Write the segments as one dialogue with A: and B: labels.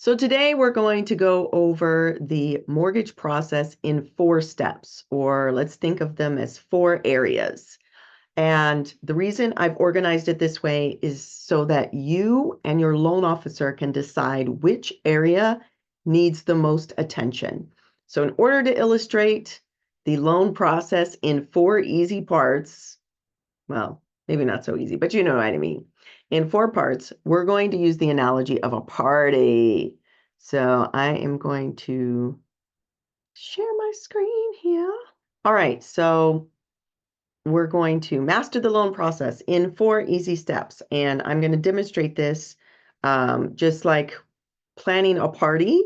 A: So today we're going to go over the mortgage process in 4 steps, or let's think of them as 4 areas. And the reason I've organized it this way is so that you and your loan officer can decide which area needs the most attention. So in order to illustrate the loan process in 4 easy parts, well, maybe not so easy, but you know what I mean. In 4 parts, we're going to use the analogy of a party. So I am going to share my screen here. All right, so we're going to master the loan process in 4 easy steps. And I'm going to demonstrate this just like planning a party.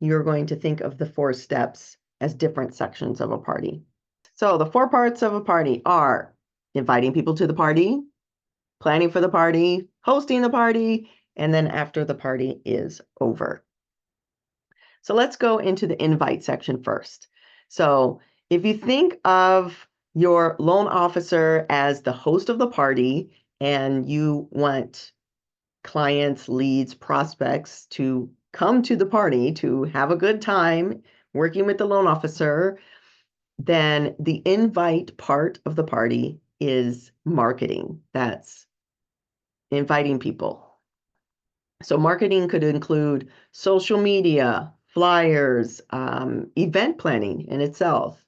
A: You're going to think of the 4 steps as different sections of a party. So the 4 parts of a party are inviting people to the party, planning for the party, hosting the party, and then after the party is over. So let's go into the invite section first. So if you think of your loan officer as the host of the party and you want clients, leads, prospects to come to the party to have a good time working with the loan officer, then the invite part of the party is marketing. That's inviting people. So marketing could include social media, flyers, event planning in itself,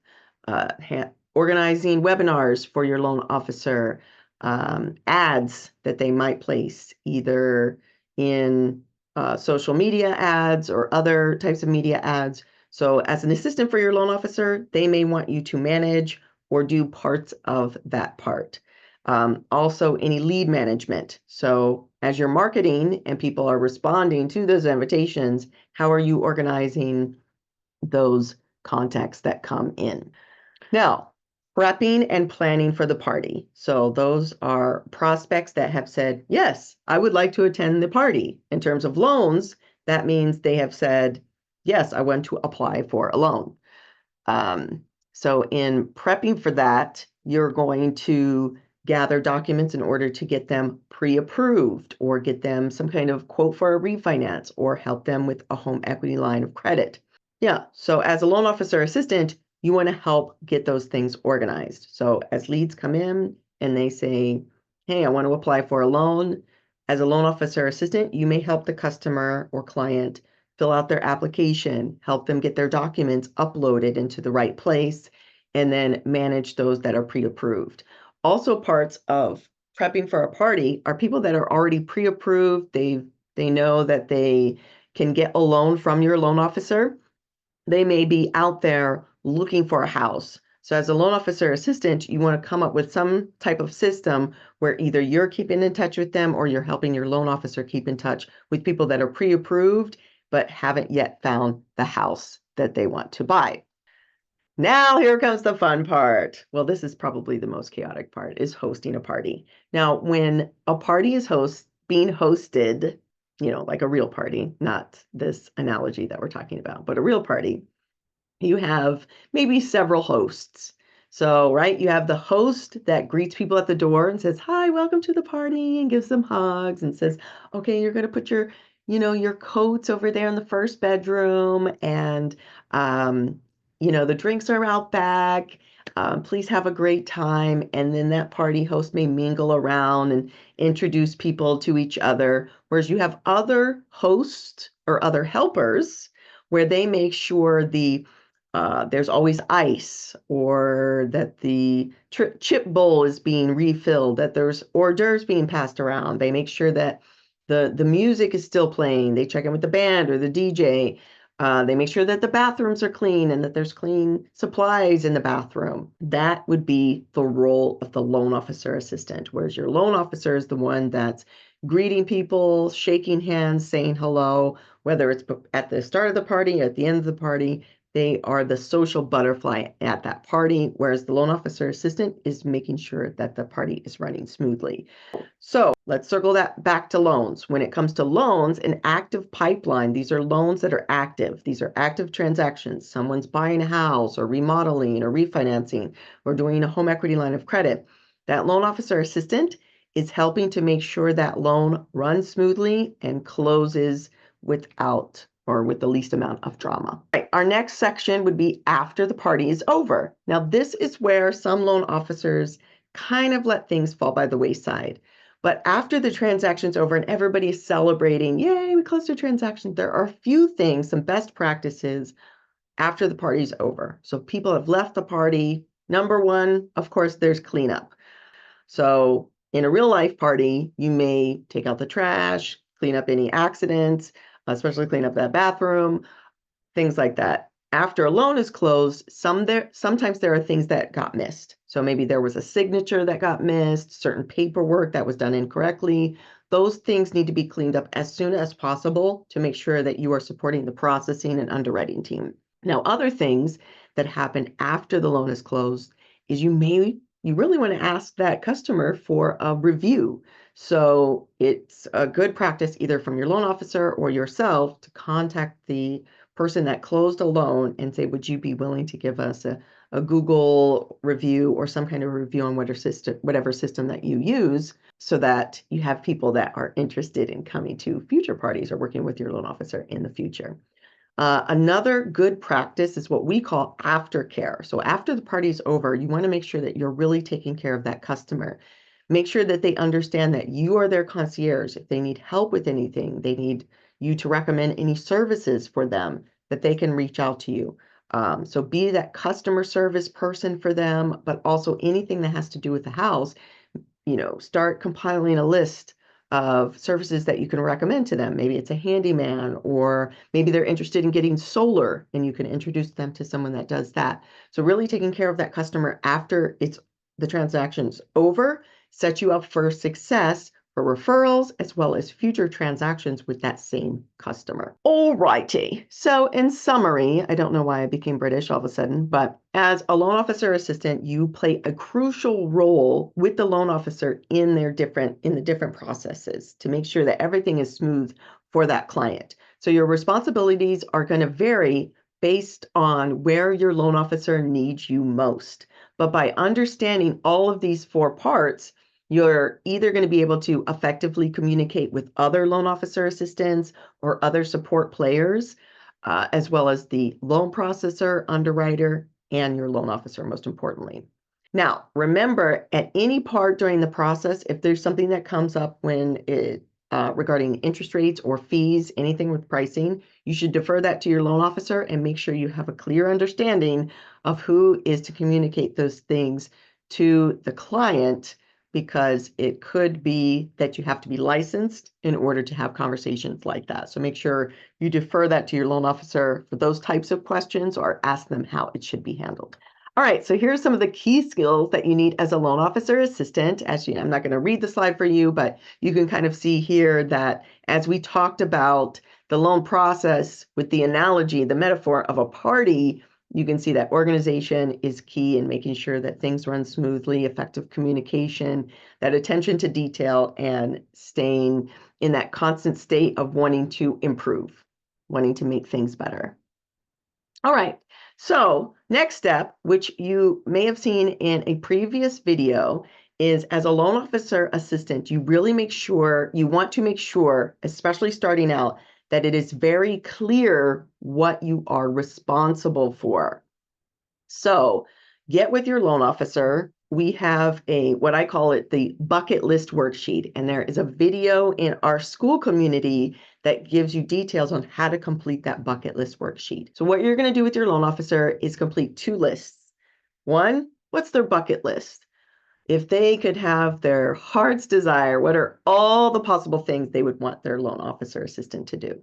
A: organizing webinars for your loan officer, ads that they might place either in social media ads or other types of media ads. So as an assistant for your loan officer, they may want you to manage or do parts of that part. Also, any lead management. So as you're marketing and people are responding to those invitations, how are you organizing those contacts that come in? Now, prepping and planning for the party. So those are prospects that have said, yes, I would like to attend the party. In terms of loans, that means they have said, yes, I want to apply for a loan. So in prepping for that, you're going to gather documents in order to get them pre-approved or get them some kind of quote for a refinance or help them with a home equity line of credit. Yeah, so as a loan officer assistant, you want to help get those things organized. So as leads come in and they say, hey, I want to apply for a loan, as a loan officer assistant, you may help the customer or client fill out their application, help them get their documents uploaded into the right place, and then manage those that are pre-approved. Also, parts of prepping for a party are people that are already pre-approved. They know that they can get a loan from your loan officer. They may be out there looking for a house. So as a loan officer assistant, you want to come up with some type of system where either you're keeping in touch with them or you're helping your loan officer keep in touch with people that are pre-approved but haven't yet found the house that they want to buy. Now here comes the fun part. Well, this is probably the most chaotic part, is hosting a party. Now, when a party is being hosted, like a real party, not this analogy that we're talking about, but a real party, you have maybe several hosts. So, right, you have the host that greets people at the door and says, hi, welcome to the party, and gives them hugs and says, okay, you're going to put your coats over there in the first bedroom, and the drinks are out back. Please have a great time. And then that party host may mingle around and introduce people to each other. Whereas you have other hosts or other helpers where they make sure there's always ice, or that the chip bowl is being refilled, that there's hors d'oeuvres being passed around. They make sure that the music is still playing. They check in with the band or the DJ. They make sure that the bathrooms are clean and that there's clean supplies in the bathroom. That would be the role of the loan officer assistant, whereas your loan officer is the one that's greeting people, shaking hands, saying hello, whether it's at the start of the party or at the end of the party. They are the social butterfly at that party, whereas the loan officer assistant is making sure that the party is running smoothly. So let's circle that back to loans. When it comes to loans, an active pipeline, these are loans that are active. These are active transactions. Someone's buying a house or remodeling or refinancing or doing a home equity line of credit. That loan officer assistant is helping to make sure that loan runs smoothly and closes without or with the least amount of drama. All right, our next section would be after the party is over. Now, this is where some loan officers kind of let things fall by the wayside. But after the transaction's over and everybody is celebrating, yay, we closed a transaction, there are a few things, some best practices after the party's over. So people have left the party. Number one, of course, there's cleanup. So in a real life party, you may take out the trash, clean up any accidents, especially clean up that bathroom, things like that. After a loan is closed, sometimes there are things that got missed. So maybe there was a signature that got missed, certain paperwork that was done incorrectly. Those things need to be cleaned up as soon as possible to make sure that you are supporting the processing and underwriting team. Now, other things that happen after the loan is closed is you really want to ask that customer for a review. So it's a good practice either from your loan officer or yourself to contact the person that closed a loan and say, would you be willing to give us a Google review or some kind of review on whatever system that you use, so that you have people that are interested in coming to future parties or working with your loan officer in the future. Another good practice is what we call aftercare. So after the party is over, you want to make sure that you're really taking care of that customer. Make sure that they understand that you are their concierge. If they need help with anything, they need you to recommend any services for them, that they can reach out to you. So be that customer service person for them, but also anything that has to do with the house, start compiling a list of services that you can recommend to them. Maybe it's a handyman, or maybe they're interested in getting solar and you can introduce them to someone that does that. So really taking care of that customer after the transaction's over sets you up for success for referrals as well as future transactions with that same customer. All righty. So in summary, I don't know why I became British all of a sudden, but as a loan officer assistant, you play a crucial role with the loan officer in the different processes to make sure that everything is smooth for that client. So your responsibilities are going to vary based on where your loan officer needs you most. But by understanding all of these 4 parts, you're either going to be able to effectively communicate with other loan officer assistants or other support players, as well as the loan processor, underwriter, and your loan officer, most importantly. Now, remember, at any part during the process, if there's something that comes up regarding interest rates or fees, anything with pricing, you should defer that to your loan officer and make sure you have a clear understanding of who is to communicate those things to the client, because it could be that you have to be licensed in order to have conversations like that. So make sure you defer that to your loan officer for those types of questions or ask them how it should be handled. All right, so here's some of the key skills that you need as a loan officer assistant. Actually, I'm not going to read the slide for you, but you can kind of see here that as we talked about the loan process with the analogy, the metaphor of a party, you can see that organization is key in making sure that things run smoothly, effective communication, that attention to detail, and staying in that constant state of wanting to improve, wanting to make things better. All right, so next step, which you may have seen in a previous video, is as a loan officer assistant, you want to make sure, especially starting out, that it is very clear what you are responsible for. So get with your loan officer. We have what I call it, the bucket list worksheet, and there is a video in our school community that gives you details on how to complete that bucket list worksheet. So what you're going to do with your loan officer is complete 2 lists. 1, what's their bucket list? If they could have their heart's desire, what are all the possible things they would want their loan officer assistant to do?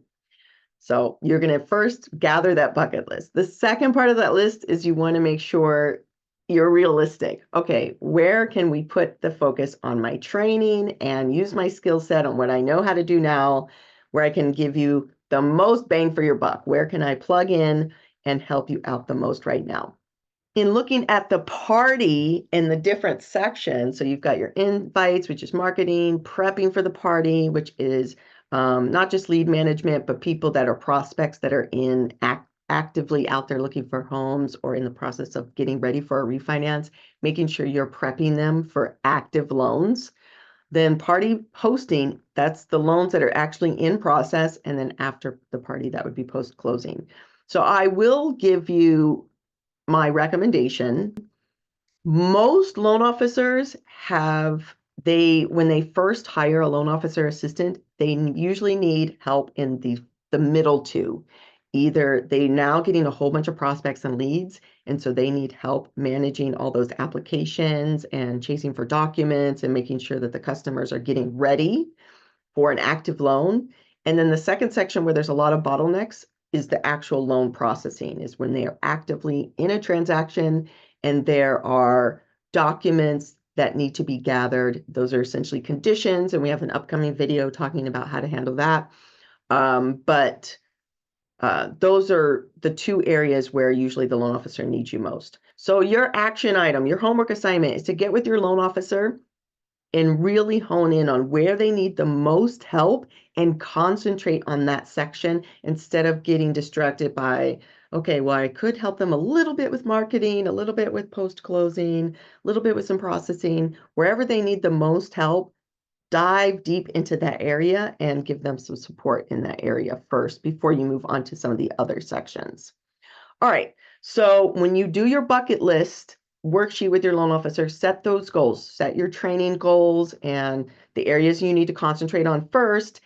A: So you're going to first gather that bucket list. The second part of that list is you want to make sure you're realistic. Okay, where can we put the focus on my training and use my skill set on what I know how to do now, where I can give you the most bang for your buck? Where can I plug in and help you out the most right now? In looking at the party in the different sections, so you've got your invites, which is marketing, prepping for the party, which is not just lead management, but people that are prospects that are actively out there looking for homes or in the process of getting ready for a refinance, making sure you're prepping them for active loans. Then party hosting, that's the loans that are actually in process. And then after the party, that would be post closing. So I will give you my recommendation. Most loan officers when they first hire a loan officer assistant, they usually need help in the middle two. Either they now getting a whole bunch of prospects and leads, and so they need help managing all those applications and chasing for documents and making sure that the customers are getting ready for an active loan. And then the second section where there's a lot of bottlenecks is the actual loan processing, is when they are actively in a transaction and there are documents that need to be gathered. Those are essentially conditions, and we have an upcoming video talking about how to handle that. But those are the two areas where usually the loan officer needs you most. So your action item, your homework assignment is to get with your loan officer and really hone in on where they need the most help and concentrate on that section instead of getting distracted by, okay, well, I could help them a little bit with marketing, a little bit with post-closing, a little bit with some processing. Wherever they need the most help, dive deep into that area and give them some support in that area first before you move on to some of the other sections. All right, so when you do your bucket list worksheet with your loan officer, set those goals, set your training goals and the areas you need to concentrate on first.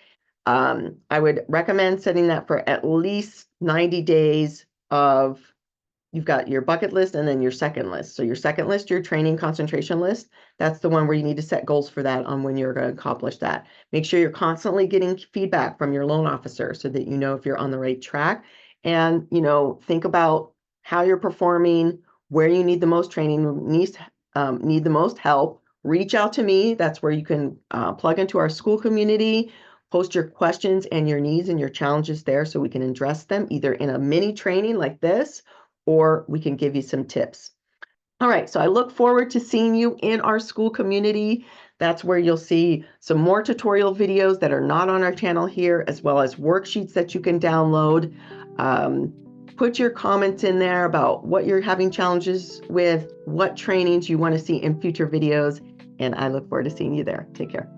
A: I would recommend setting that for at least 90 days of, you've got your bucket list and then your second list. So your second list, your training concentration list, that's the one where you need to set goals for that on when you're going to accomplish that. Make sure you're constantly getting feedback from your loan officer so that you know if you're on the right track. And, think about how you're performing, where you need the most training, need the most help. Reach out to me. That's where you can plug into our school community, post your questions and your needs and your challenges there so we can address them either in a mini training like this, or we can give you some tips. All right, so I look forward to seeing you in our school community. That's where you'll see some more tutorial videos that are not on our channel here, as well as worksheets that you can download. Put your comments in there about what you're having challenges with, what trainings you want to see in future videos, and I look forward to seeing you there. Take care.